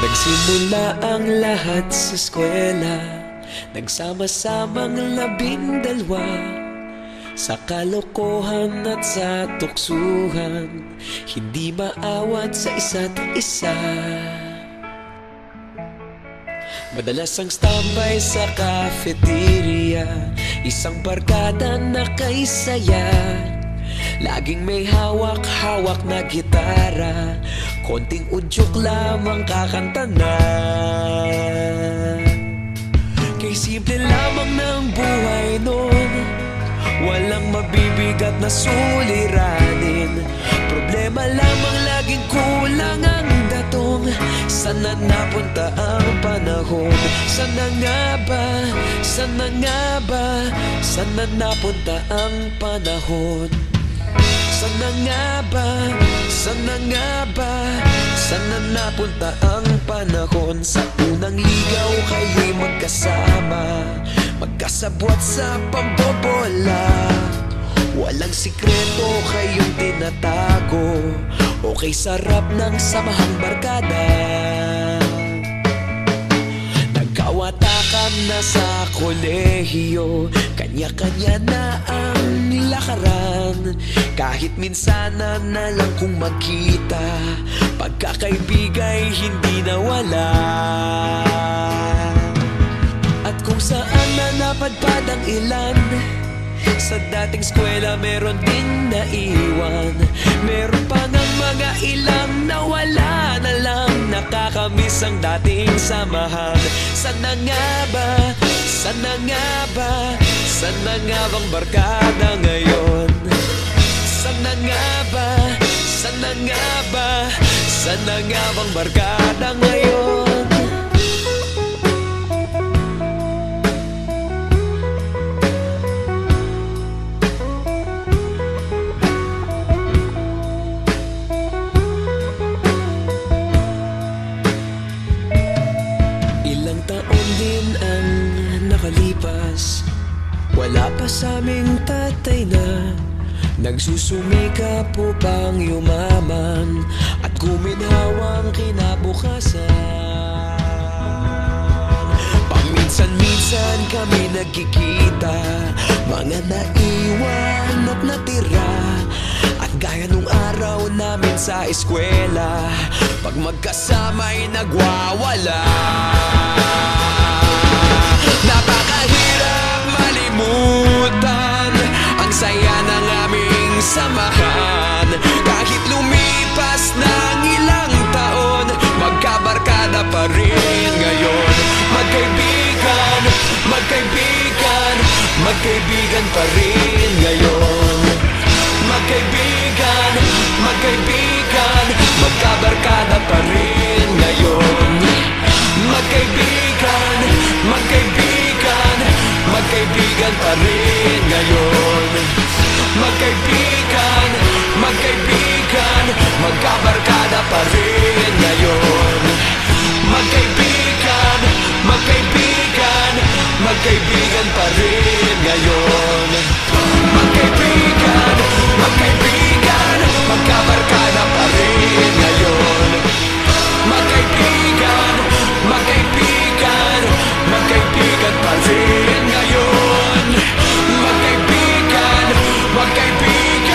Nagsimula ang lahat sa eskwela, nagsama-samang 12 sa kalokohan at sa tuksuhan, hindi maawat sa isa't isa. Madalas ang standby sa cafeteria, isang barkada na kay saya. Laging may hawak-hawak na gitara, konting udyok lamang kakanta na. Kay simple lamang ng buhay nun, walang mabibigat na suliranin. Problema lamang laging kulang ang datong. Sana napunta ang panahon? Sana nga ba? Sana nga ba? Sana napunta ang panahon? Sana nga ba? Sana nga ba? Sana napunta ang panahon? Sa unang ligaw kayo'y magkasama, magkasabwat sa pambobola. Walang sikreto kayong tinatago, okay sarap ng samahang barkada. Nagkawatakan na sa kolehiyo, kanya-kanya na ang lakaran. Kahit minsan na lang kung magkita, pagkakaibigay hindi nawala. At kung saan na napadpad ang ilan, sa dating eskwela meron ding naiwan. Meron pa ng mga ilang nawala na lang, nakakamiss ang dating samahan. Sana nga ba? Sana nga ba? Sana nga bang barkada ngayon? Sana nga ba? Sana nga ba? Sana nga bang barkada ngayon? Ilang taon din ang nakalipas, wala pa sa aming tatay na nagsusumikap upang yumaman at guminhawang kinabukasan. Paminsan-minsan kami nagkikita, mga naiwan at natira. At gaya nung araw namin sa eskwela, pag magkasama'y nagwawala. Napakahirap malimutan ang saya ng aming samahan. Kahit lumipas ng ilang taon, magkabarkada pa rin ngayon. Magkaibigan, magkaibigan, magkaibigan pa rin ngayon. Magkaibigan, magkaibigan, magkabarkada pa rin ngayon. Magkaibigan, magkaibigan, magkaibigan pa rin ngayon. Magkaibigan, magkaibigan, magkabarkada pa rin ngayon. Magkaibigan, magkaibigan, magkaibigan pa rin ngayon. Magkaibigan, magkaibigan, magkabarkada pa rin ngayon. Magkaibigan, magkaibigan, magkaibigan pa rin ngayon. Magkaibigan, magkaibigan,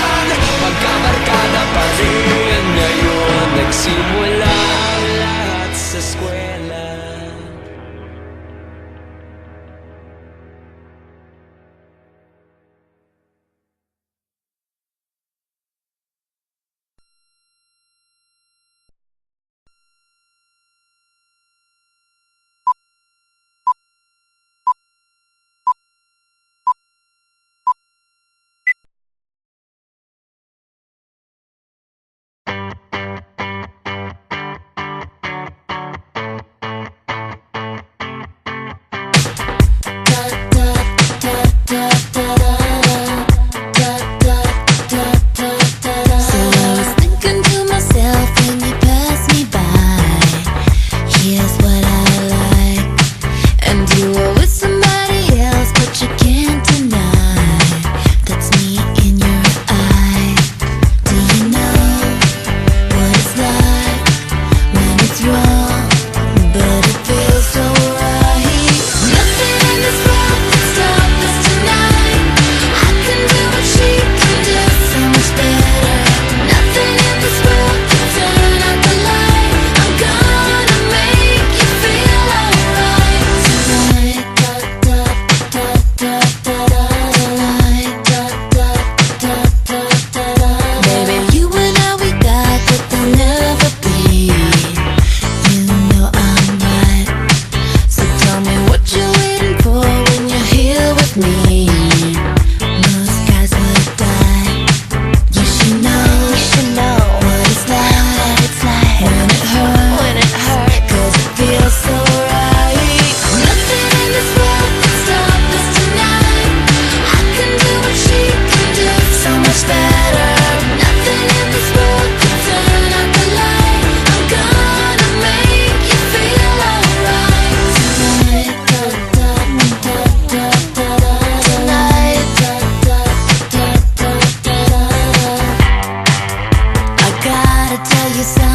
you sa